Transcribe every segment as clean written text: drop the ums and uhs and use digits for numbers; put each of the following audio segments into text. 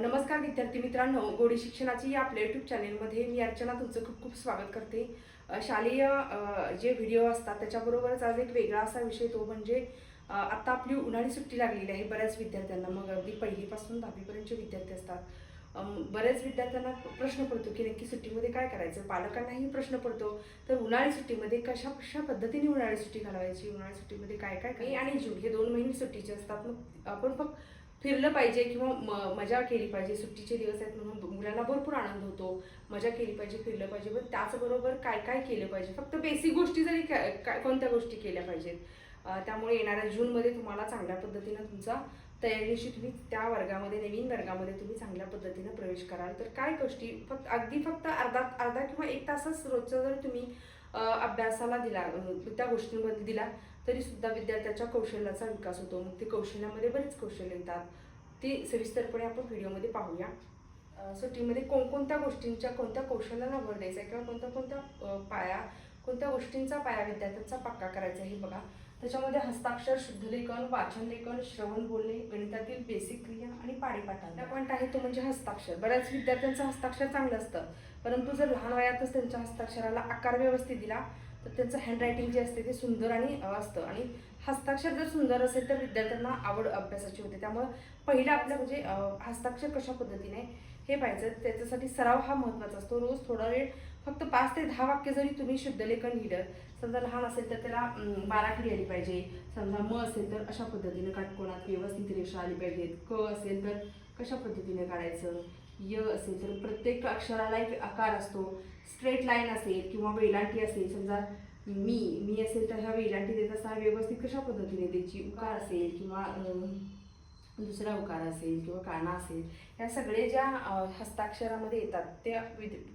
नमस्कार विद्यार्थी मित्रांनो, गोडी शिक्षणाची या आपल्या यूट्यूब चॅनेलमध्ये मी अर्चना तुमचं खूप खूप स्वागत करते। शालेय जे व्हिडिओ असतात त्याच्याबरोबरच आज एक वेगळा असा विषय तो म्हणजे आता आपली उन्हाळी सुट्टी लागलेली आहे बऱ्याच विद्यार्थ्यांना। मग अगदी पहिलीपासून 10वी पर्यंतचे विद्यार्थी असतात। बऱ्याच विद्यार्थ्यांना प्रश्न पडतो की नक्की सुट्टीमध्ये काय करायचं। पालकांनाही प्रश्न पडतो तर उन्हाळी सुट्टीमध्ये कशा पद्धतीने उन्हाळी सुट्टी घालवायची, उन्हाळी सुट्टीमध्ये काय काय मे आणि जून हे 2 महिने सुट्टीचे असतात। मग आपण फक्त फिरलं पाहिजे किंवा मजा केली पाहिजे। सुट्टीचे दिवस आहेत म्हणून मुलांना भरपूर आनंद होतो, मजा केली पाहिजे, फिरलं पाहिजे। पण त्याचबरोबर काय काय केलं पाहिजे, फक्त बेसिक गोष्टी जरी कोणत्या गोष्टी केल्या पाहिजेत। त्यामुळे येणाऱ्या जूनमध्ये तुम्हाला चांगल्या पद्धतीनं तुमचा तयारीशी तुम्ही त्या वर्गामध्ये, नवीन वर्गामध्ये तुम्ही चांगल्या पद्धतीनं प्रवेश कराल। तर काय गोष्टी फक्त अर्धा किंवा 1 तासच रोजचा जर तुम्ही अभ्यासाला दिला, त्या गोष्टींमध्ये दिला तरी सुद्धा विद्यार्थ्याच्या कौशल्याचा विकास होतो। मग ते कौशल्यामध्ये बरेच कौशल्य येतात, ते सविस्तरपणे आपण व्हिडिओमध्ये पाहूया। सुट्टीमध्ये कोणकोणत्या गोष्टींच्या, कोणत्या कौशल्याला भर द्यायचा किंवा कोणत्या गोष्टींचा पाया विद्यार्थ्यांचा पक्का करायचा हे बघा। त्याच्यामध्ये हस्ताक्षर, शुद्धलेखन, वाचन लेखन, श्रवण बोलणे, गणितातील बेसिक क्रिया आणि पाढेपाठांचा पॉईंट आहे तो म्हणजे हस्ताक्षर। बऱ्याच विद्यार्थ्यांचं हस्ताक्षर चांगलं असतं, परंतु जर लहान वयातच त्यांच्या हस्ताक्षराला आकार व्यवस्थित दिला तर त्यांचं हँडरायटिंग जे असते ते सुंदर आणि असतं। आणि हस्ताक्षर जर सुंदर असेल तर विद्यार्थ्यांना आवड अभ्यासाची होते। त्यामुळे पहिलं आपलं म्हणजे हस्ताक्षर कशा पद्धतीने हे पाहायचं, त्याच्यासाठी सराव हा महत्त्वाचा असतो। रोज थोडा वेळ, फक्त 5 ते 10 वाक्य जरी तुम्ही शुद्धलेखन लिहिलं, समजा लहान असेल तर त्याला बाराखडी आली पाहिजे, समजा म असेल तर अशा पद्धतीने काटकोनात व्यवस्थित रेषा आली पाहिजेत, क असेल तर कशा पद्धतीने काढायचं, य असेल तर प्रत्येक अक्षराला एक आकार असतो, स्ट्रेट लाईन असेल किंवा वेलांटी असेल, समजा मी असेल तर ह्या वेलांटी देत असताना व्यवस्थित कशा पद्धतीने द्यायची, उकार असेल किंवा दुसरा उकार असेल किंवा काना असेल, ह्या सगळे ज्या हस्ताक्षरामध्ये येतात त्या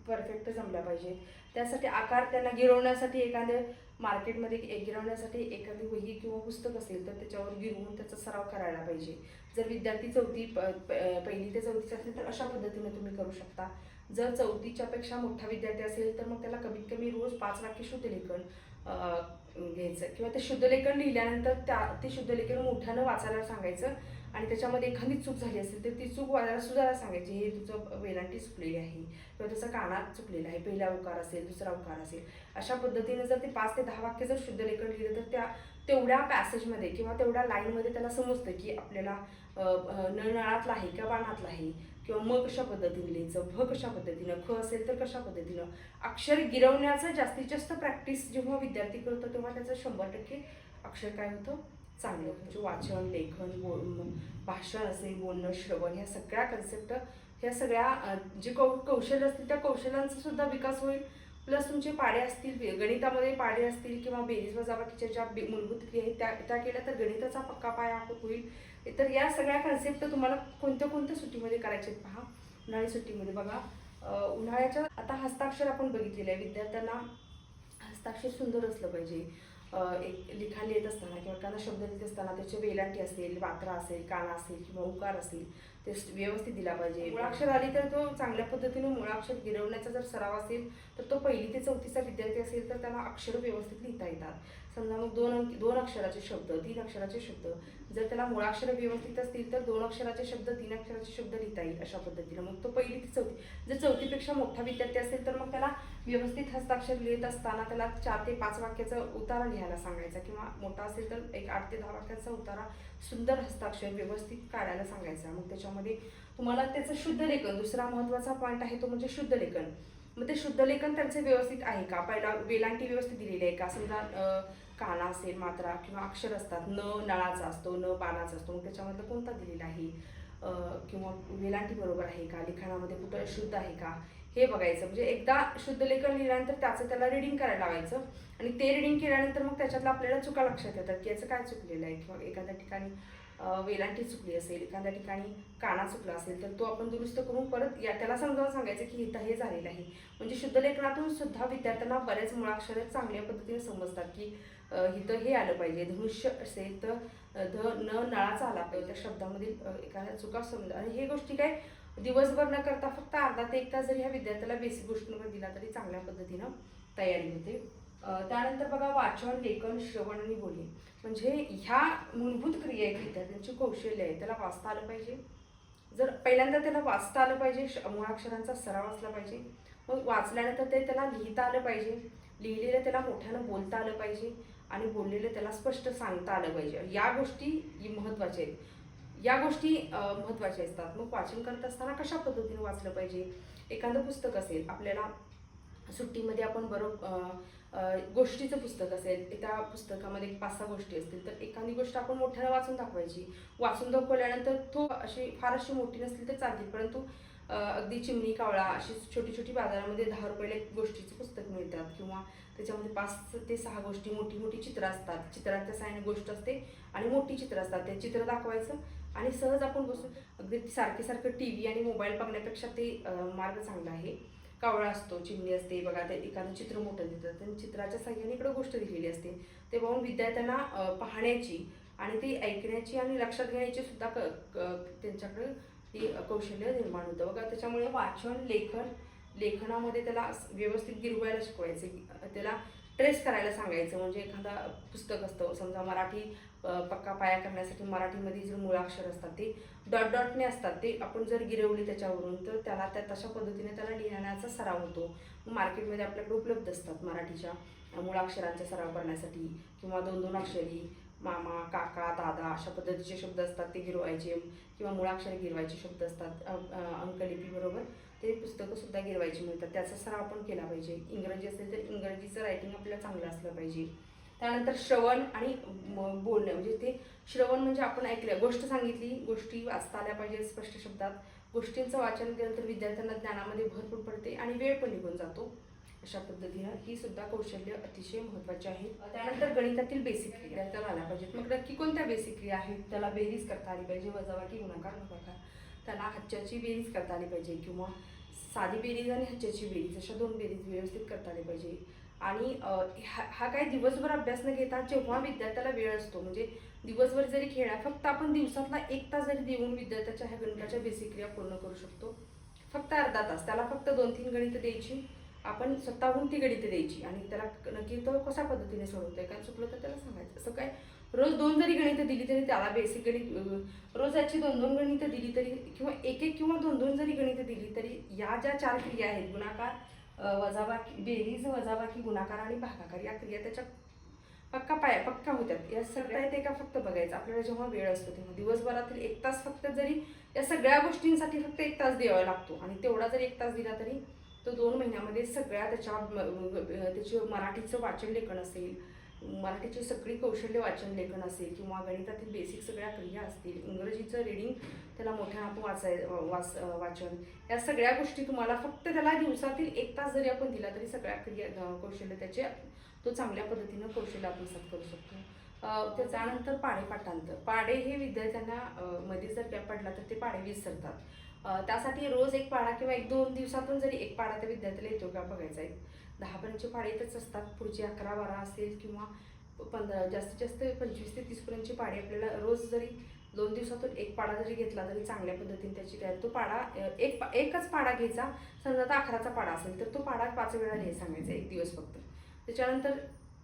परफेक्ट जमल्या पाहिजे। त्यासाठी आकार त्यांना गिरवण्यासाठी एखाद्या मार्केटमध्ये गिरवण्यासाठी एखादी वही किंवा पुस्तक असेल तर त्याच्यावर गिरवून त्याचा सराव करायला पाहिजे। जर विद्यार्थी पहिली ते चौथीचे असेल तर अशा पद्धतीने तुम्ही करू शकता। जर चौथीच्या पेक्षा मोठा विद्यार्थी असेल तर मग त्याला कमीत कमी रोज 5 वाक्य शुद्धलेखन घ्यायचं किंवा ते शुद्धलेखन लिहिल्यानंतर ते शुद्धलेखन मोठ्यानं वाचायला सांगायचं। आणि त्याच्यामध्ये एखादी चूक झाली असेल तर ती चूक वाचायला सुद्धा सांगायची, हे तुझं वेलांटी चुकलेली आहे किंवा त्याचा कानात चुकलेला आहे, पहिला उकार असेल, दुसरा उकार असेल। अशा पद्धतीने जर ते 5 ते 10 वाक्य जर शुद्धलेखन लिहिलं तर तेवढ्या पॅसेजमध्ये किंवा तेवढ्या लाईनमध्ये त्याला समजतं की आपल्याला नळातला आहे का बाणातला आहे, किंवा म कशा पद्धतीने लिहायचं, भ कशा पद्धतीनं, ख असेल तर कशा पद्धतीनं। अक्षर गिरवण्याचं जास्तीत जास्त प्रॅक्टिस जेव्हा विद्यार्थी करतो तेव्हा त्याचं 100% अक्षर काय होतं, चांगलं म्हणजे वाचन, लेखन, भाषण असेल, बोलणं, श्रवण, ह्या सगळ्या कन्सेप्ट, ह्या सगळ्या जे कौशल्य असतील त्या कौशल्यांचा सुद्धा विकास होईल। प्लस तुमचे पाढे असतील, गणितामध्ये पाढे असतील किंवा बेरीज वजाबाकीच्या ज्या मूलभूत क्रिया आहेत त्या केल्या तर गणिताचा पक्का पाया होईल। तर या सगळ्या कन्सेप्ट तुम्हाला कोणत्या सुट्टीमध्ये करायचे पहा, उन्हाळी सुट्टीमध्ये बघा। उन्हाळ्याच्या आता हस्ताक्षर आपण बघितलेलं आहे, विद्यार्थ्यांना हस्ताक्षर सुंदर असलं पाहिजे। एक लिखाण लिहित असताना किंवा एखादा शब्द लिहित असताना त्याचे वेलांटी असेल, मात्रा असेल, काना असेल किंवा उकार असेल ते व्यवस्थित दिला पाहिजे। मुळाक्षर आली तर तो चांगल्या पद्धतीने मुळाक्षर गिरवण्याचा जर सराव असेल तर तो 1ली ते 4थीचा विद्यार्थी असेल तर त्याला अक्षर व्यवस्थित लिहिता येतात। समजा मग 2 अक्षराचे शब्द, 3 अक्षराचे शब्द, जर त्याला मुळाक्षर व्यवस्थित असतील तर 2 अक्षराचे शब्द, 3 अक्षराचे शब्द लिहिता येईल अशा पद्धतीनं। मग तो 1ली ते 4थी, जर 4थीपेक्षा मोठा विद्यार्थी असेल तर मग त्याला व्यवस्थित हस्ताक्षर लिहित असताना त्याला 4 ते 5 वाक्याचा उतारा लिहायला सांगायचा, किंवा मोठा असेल तर एक 8 ते 10 वाक्यांचा उतारा सुंदर हस्ताक्षर व्यवस्थित काढायला सांगायचा। मग त्याच्यामध्ये तुम्हाला त्याचं शुद्धलेखन, दुसरा महत्त्वाचा पॉईंट आहे तो म्हणजे शुद्धलेखन। मग ते शुद्धलेखन त्यांचं व्यवस्थित आहे का, पहिला वेलांटी व्यवस्थित दिलेली आहे का, समजा काना असेल, मात्रा किंवा अक्षर असतात, न नळाचा असतो, न बाणाचा असतो, मग त्याच्यामधलं कोणता दिलेला आहे, किंवा वेलांटी बरोबर आहे का, लिखाणामध्ये कुठं शुद्ध आहे का हे बघायचं। म्हणजे एकदा शुद्धलेखन लिहिल्यानंतर त्याला रिडिंग करायला लावायचं आणि ते रिडिंग केल्यानंतर मग त्याच्यातलं आपल्याला चुका लक्षात येतात की याचं काय चुकलेलं आहे, किंवा एखाद्या ठिकाणी वेलांटी चुकली असेल, एखाद्या ठिकाणी काना चुकला असेल तर तो आपण दुरुस्त करून परत त्याला समजावून सांगायचं की इथं हे झालेलं आहे। म्हणजे शुद्धलेखनातून सुद्धा विद्यार्थ्यांना बरेच मुळाक्षरे चांगल्या पद्धतीने समजतात की इथं हे आलं पाहिजे, धनुष्य असेल तर न नळाचा आला पाहिजे, त्या शब्दामधील एखाद्या चुका समजा। आणि हे गोष्टी काय दिवसभर न करता फक्त अर्धा ते 1 तास जरी ह्या विद्यार्थ्याला बेसिक गोष्टींवर दिला तरी चांगल्या पद्धतीनं तयारी होते। त्यानंतर बघा वाचन, लेखन, श्रवण आणि बोलणे, म्हणजे ह्या मूलभूत क्रिया आहेत विद्यार्थ्यांची कौशल्य आहे, त्याला वाचता आलं पाहिजे, जर पहिल्यांदा त्याला वाचता आलं पाहिजे, मुळाक्षरांचा सराव असला पाहिजे. मग वाचल्यानंतर ते त्याला लिहिता आलं पाहिजे, लिहिलेलं त्याला मोठ्यानं बोलता आलं पाहिजे आणि बोललेलं त्याला स्पष्ट सांगता आलं पाहिजे. या गोष्टी महत्त्वाच्या आहेत. या गोष्टी महत्त्वाच्या असतात. मग वाचन करत असताना कशा पद्धतीने वाचलं पाहिजे. एखादं पुस्तक असेल, आपल्याला सुट्टीमध्ये आपण गोष्टीचं पुस्तक असेल, त्या पुस्तकामध्ये 5-6 गोष्टी असतील, तर एखादी गोष्ट आपण मोठ्यानं वाचून दाखवायची. वाचून दाखवल्यानंतर तो फार अशी मोठी नसली तर चालते, परंतु अगदी चिमणी कावळा अशी छोटी छोटी बाजारामध्ये 10 रुपयाला एक गोष्टीचं पुस्तक मिळतात किंवा त्याच्यामध्ये 5 ते 6 गोष्टी, मोठी मोठी चित्र असतात. चित्राच्या साहाय्याने गोष्ट असते आणि मोठी चित्र असतात. ते चित्र दाखवायचं आणि सहज आपण बसून अगदी सारखं TV आणि मोबाईल बघण्यापेक्षा ते मार्ग चांगला आहे. कावळा असतो, चिमणी असते बघा, ते एखादं चित्र मोठं देतात आणि चित्राच्या साहाय्याने इकडं गोष्ट लिहिलेली असते. ते पाहून विद्यार्थ्यांना पाहण्याची आणि ती ऐकण्याची आणि लक्षात घेण्याची सुद्धा त्यांच्याकडे ती कौशल्य निर्माण होतं बघा. त्याच्यामुळे वाचन लेखनामध्ये त्याला व्यवस्थित गिरवायला शिकवायचे, त्याला ट्रेस करायला सांगायचं. म्हणजे एखादा पुस्तक असतं, समजा मराठी पक्का पाया करण्यासाठी मराठीमध्ये जे मुळाक्षर असतात ते डॉटने असतात, ते आपण जर गिरवले त्याच्यावरून तर त्याला तशा पद्धतीने त्याला लिहिण्याचा सराव होतो. मार्केटमध्ये आपल्याकडे उपलब्ध असतात मराठीच्या मुळाक्षरांचा सराव करण्यासाठी किंवा 2-2 अक्षरी मामा, काका, दादा अशा पद्धतीचे शब्द असतात ते गिरवायचे किंवा मुळाक्षरे गिरवायचे शब्द असतात. अंकलिपीबरोबर ते पुस्तकं सुद्धा गिरवायची मिळतात. त्याचा सराव आपण केला पाहिजे. इंग्रजी असेल तर इंग्रजीचं रायटिंग आपल्याला चांगलं असलं पाहिजे. त्यानंतर श्रवण आणि बोलणं, म्हणजे ते श्रवण म्हणजे आपण ऐकलं, गोष्ट सांगितली, गोष्टी वाचता आल्या पाहिजे स्पष्ट शब्दात. गोष्टींचं वाचन केलं तर विद्यार्थ्यांना ज्ञानामध्ये भर पण पडते आणि वेळ पण निघून जातो. अशा पद्धतीनं ही सुद्धा कौशल्य अतिशय महत्त्वाची आहे. त्यानंतर गणितातील बेसिक क्रिया त्याला आल्या पाहिजेत. मग नक्की कोणत्या बेसिक क्रिया आहेत. त्याला बेरीज करता आली पाहिजे, वजाबाकी, गुणाकार, भागाकार. त्याला हच्च्याची बेरीज करता आली पाहिजे किंवा साधी बेरीज आणि हच्च्याची बेरीज अशा 2 बेरीज व्यवस्थित करता आली पाहिजे. आणि हा काय दिवसभर अभ्यास न घेता जेव्हा विद्यार्थ्याला वेळ असतो, म्हणजे दिवसभर जरी खेळा, फक्त आपण दिवसातला 1 तास जरी देऊन विद्यार्थ्याच्या ह्या गणिताच्या बेसिक क्रिया पूर्ण करू शकतो. फक्त अर्धा तास त्याला फक्त 2-3 गणितं द्यायची, आपण स्वतःहून ती गणितं द्यायची आणि त्याला नक्की तो कशा पद्धतीने सोडवतोय, काय चुकलं तर त्याला सांगायचं. असं काय रोज 2 जरी गणितं दिली तरी त्याला बेसिक गणित, रोज याची 2-2 गणितं दिली तरी किंवा 1-1 किंवा 2-2 जरी गणितं दिली तरी या ज्या 4 क्रिया आहेत, गुणाकार, वजाबाकी, बेरीज, वजाबाकी, गुणाकार आणि भागाकार, या क्रिया त्याच्या पक्का होत्यात. या सगळ्या ते का फक्त बघायचं आपल्याला जेव्हा वेळ असतो तेव्हा. दिवसभरातील 1 तास फक्त जरी या सगळ्या गोष्टींसाठी फक्त 1 तास द्यावा लागतो आणि तेवढा जरी 1 तास दिला तरी तो 2 महिन्यामध्ये सगळ्या त्याची मराठीचं वाचन लेखन असेल, मराठीची सगळी कौशल्य वाचन लेखन असेल किंवा गणितातील बेसिक सगळ्या क्रिया असतील, इंग्रजीचं रीडिंग त्याला मोठ्या आपण वाचन, या सगळ्या गोष्टी तुम्हाला फक्त त्याला दिवसातील 1 तास जरी आपण दिला तरी सगळ्या क्रिया कौशल्य त्याचे तो चांगल्या पद्धतीनं कौशल्य आत्मसात करू शकतो. त्याच्यानंतर पाठांतर. पाढे हे विद्यार्थ्यांना मध्ये जर गॅप पडला तर ते पाढे विसरतात. त्यासाठी रोज 1 पाढा किंवा 1-2 दिवसातून जरी 1 पाढा त्या विद्यार्थ्याला येतो का बघायचा आहे. 10पर्यंतचे पाढे येतच असतात. पुढचे 11-12 असेल किंवा 15, जास्तीत जास्त 25 ते 30पर्यंतचे पाढे आपल्याला रोज जरी 2 दिवसातून 1 पाढा जरी घेतला तरी चांगल्या पद्धतीने त्याची तयारी. तो पाढा एकच पाढा घ्यायचा. समजा आता 11चा पाढा असेल तर तो पाढा 5 वेळा लिहायला सांगायचा, 1 दिवस फक्त. त्याच्यानंतर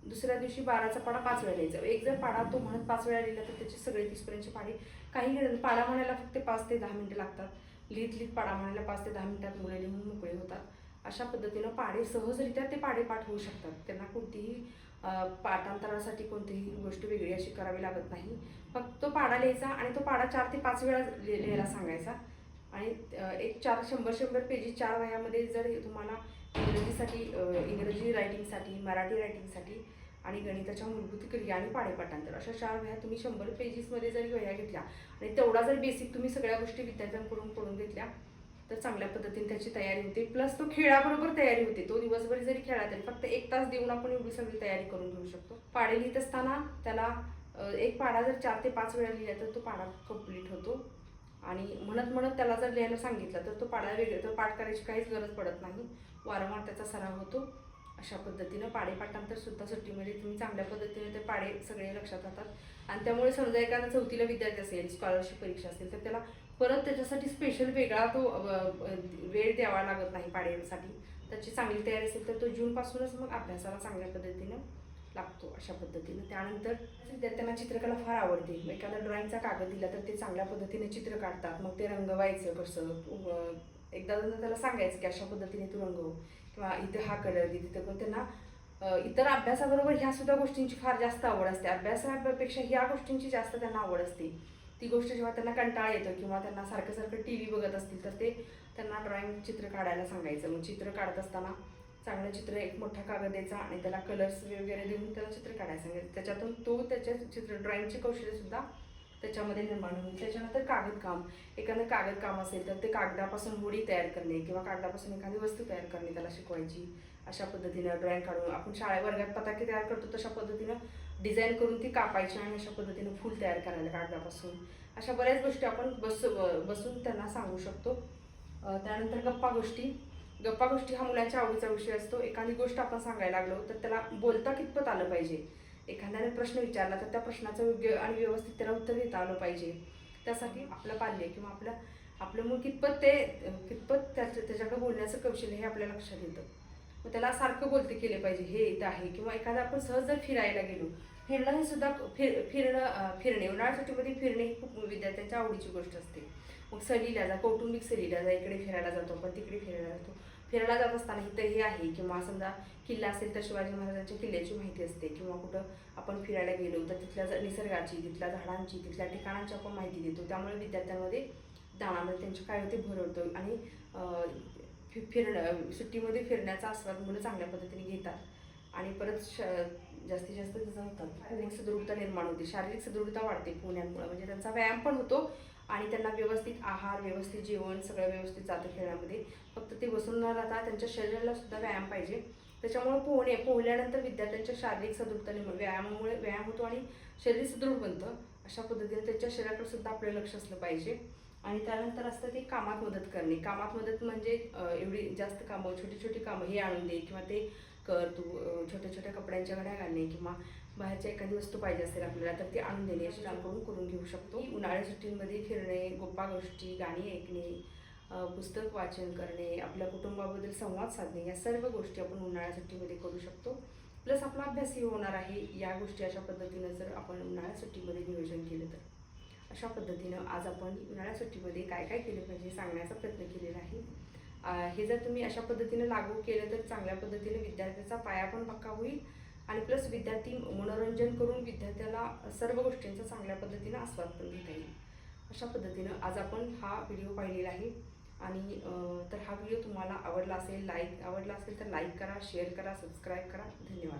दुसऱ्या दिवशी 12चा पाढा 5 वेळा लिहायचा. एक जर पाढा तो म्हणत 5 वेळा लिहिला तर त्याचे सगळे 30पर्यंतचे पाढे, काही पाढा म्हणायला फक्त 5 ते 10 मिनिटं लागतात. लिहित पाढा म्हणायला 5 ते 10 मिनिटात मुले लिहून मोकळे होतात. अशा पद्धतीनं पाढे सहजरित्या ते पाढे पाठ होऊ शकतात. त्यांना कोणतीही पाठांतरासाठी कोणतीही गोष्ट वेगळी अशी करावी लागत नाही. फक्त तो पाढा लिहायचा आणि तो पाढा 4 ते 5 वेळा लिहायला सांगायचा आणि एक 100 पेजेस 4 वह्यामध्ये जर तुम्हाला इंग्रजी रायटिंगसाठी, मराठी रायटिंगसाठी आणि गणिताच्या मूलभूत क्रिया आणि पाढेपाठांतर अशा 4 वह्या तुम्ही 100 पेजेसमध्ये जरी वह्या घेतल्या आणि तेवढा जर बेसिक तुम्ही सगळ्या गोष्टी विद्यार्थ्यांकडून पडून घेतल्या तर चांगल्या पद्धतीने त्याची तयारी होते. प्लस तो खेळाबरोबर तयारी होते. तो दिवसभर जरी खेळला तरी फक्त 1 तास देऊन आपण एवढी सगळी तयारी करून घेऊ शकतो. पाढे लिहित असताना त्याला 1 पाढा जर 4 ते 5 वेळा लिहिला तर तो पाढा कंप्लीट होतो आणि म्हणत त्याला जर लिहायला सांगितलं तर तो पाढा तर पाठ करायची काहीच गरज पडत नाही. वारंवार त्याचा सराव होतो. अशा पद्धतीनं पाढेपाठांतर सुद्धा सुट्टीमध्ये तुम्ही चांगल्या पद्धतीने ते पाढे सगळे लक्षात राहतात आणि त्यामुळे समजा एखादा 4थीला विद्यार्थी असेल, स्कॉलरशिप परीक्षा असेल तर त्याला परत त्याच्यासाठी स्पेशल वेगळा तो वेळ द्यावा लागत नाही पाढ्यांसाठी. त्याची चांगली तयारी असेल तर तो जूनपासूनच मग अभ्यासाला चांगल्या पद्धतीनं लागतो अशा पद्धतीनं. त्यानंतर विद्यार्थ्यांना चित्रकला फार आवडते. मग एखादा ड्रॉइंगचा कागद दिला तर ते चांगल्या पद्धतीने चित्र काढतात. मग ते रंगवायचं कसं, एकदा दोनदा त्याला सांगायचं की अशा पद्धतीने तू रंगव, किंवा इथं हा कलर दे, तिथं पण त्यांना इतर अभ्यासाबरोबर ह्या सुद्धा गोष्टींची फार जास्त आवड असते. अभ्यासापेक्षा ह्या गोष्टींची जास्त त्यांना आवड असते. ती गोष्ट जेव्हा त्यांना कंटाळा येतो किंवा त्यांना सारखं सारखं टी व्ही बघत असतील तर ते त्यांना ड्रॉइंग चित्र काढायला सांगायचं. मग चित्र काढत असताना चांगलं चित्र एक मोठा कागद द्यायचा आणि त्याला कलर्स वगैरे देऊन त्याला चित्र काढायला सांगायचं. त्याच्यातून तो त्याच्या चित्र ड्रॉइंगचे कौशल्यसुद्धा त्याच्यामध्ये निर्माण होईल. त्याच्यानंतर कागदकाम, एखादं कागदकाम असेल तर ते कागदापासून होडी तयार करणे किंवा कागदापासून एखादी वस्तू तयार करणे त्याला शिकवायची. अशा पद्धतीनं ड्रॉइंग काढून आपण वर्गात पताके तयार करतो तशा पद्धतीनं डिझाईन करून ती कापायची आणि अशा पद्धतीनं फूल तयार करायला कागदापासून. अशा बऱ्याच गोष्टी आपण बसून त्यांना सांगू शकतो. त्यानंतर गप्पा गोष्टी हा मुलांच्या आवडीचा विषय असतो. एखादी गोष्ट आपण सांगायला लागलो तर त्याला बोलता कितपत आलं पाहिजे. एखाद्याने प्रश्न विचारला तर त्या प्रश्नाचं योग्य आणि व्यवस्थित त्याला उत्तर देता आलं पाहिजे. त्यासाठी आपलं पाल्य किंवा आपलं मूल कितपत त्याच्याकडे बोलण्याचं कौशल्य हे आपल्या लक्षात येतं. मग त्याला सारखं बोलते केले पाहिजे, हे इथं आहे. किंवा एखादा आपण सहज जर फिरायला गेलो, फिरणं हे सुद्धा फिरणे उन्हाळ्या सुट्टीमध्ये फिरणे ही खूप विद्यार्थ्यांच्या आवडीची गोष्ट असते. मग सहलीला जा, कौटुंबिक सहलीला जा, इकडे फिरायला जातो आपण, तिकडे फिरायला जातो. फिरायला जात असताना इथं हे आहे, किंवा समजा किल्ला असेल तर शिवाजी महाराजांच्या किल्ल्याची माहिती असते, किंवा कुठं आपण फिरायला गेलो तर तिथल्या निसर्गाची, तिथल्या झाडांची, तिथल्या ठिकाणांची आपण माहिती देतो. त्यामुळे विद्यार्थ्यांमध्ये ज्ञानामध्ये त्यांची काय होते भर होतो आणि सुट्टीमध्ये फिरण्याचा आस्वाद मुलं चांगल्या पद्धतीने घेतात आणि परत जास्तीत जास्त त्याचा होतात. शारीरिक सदृढता निर्माण होते, शारीरिक सदृढता वाढते पोहण्यामुळे. म्हणजे त्यांचा व्यायाम पण होतो आणि त्यांना व्यवस्थित आहार, व्यवस्थित जेवण सगळं व्यवस्थित जातं खेळामध्ये. फक्त ते बसून न राहता त्यांच्या शरीराला सुद्धा व्यायाम पाहिजे. त्याच्यामुळे पोहल्यानंतर विद्यार्थ्यांच्या शारीरिक सदृढता व्यायामामुळे व्यायाम होतो आणि शरीर सुदृढ बनतं. अशा पद्धतीने त्यांच्या शरीराकडे सुद्धा आपलं लक्ष असलं पाहिजे. आणि त्यानंतर असतं ते कामात मदत करणे. कामात मदत म्हणजे एवढी जास्त कामं, छोटी छोटी कामं, हे आणून दे किंवा ते कर तू, छोट्या छोट्या कपड्यांच्या घड्या घालणे किंवा बाहेरच्या एखादी वस्तू पाहिजे असेल आपल्याला तर ती आणून देणे अशी करून घेऊ शकतो. उन्हाळ्या सुट्टींमध्ये फिरणे, गप्पा गोष्टी, गाणी ऐकणे, पुस्तक वाचन करणे, आपल्या कुटुंबाबद्दल संवाद साधणे, या सर्व गोष्टी आपण उन्हाळ्या सुट्टीमध्ये करू शकतो. प्लस आपला अभ्यासही होणार आहे. या गोष्टी अशा पद्धतीनं जर आपण उन्हाळ्या सुट्टीमध्ये नियोजन केलं तर. अशा पद्धतीनं आज आपण उन्हाळ्या सुट्टीमध्ये काय काय केलं पाहिजे सांगण्याचा प्रयत्न केलेला आहे. हे जर तुम्ही अशा पद्धतीनं लागू केलं तर चांगल्या पद्धतीने विद्यार्थ्याचा पाया पण पक्का होईल आणि प्लस विद्यार्थी मनोरंजन करून विद्यार्थ्याला सर्व गोष्टींचा चांगल्या पद्धतीनं आस्वाद पण घेता येईल. अशा पद्धतीनं आज आपण हा व्हिडिओ पाहिलेला आहे. आणि तर हा व्हिडिओ तुम्हाला आवडला असेल तर लाईक करा, शेअर करा, सबस्क्राईब करा. धन्यवाद.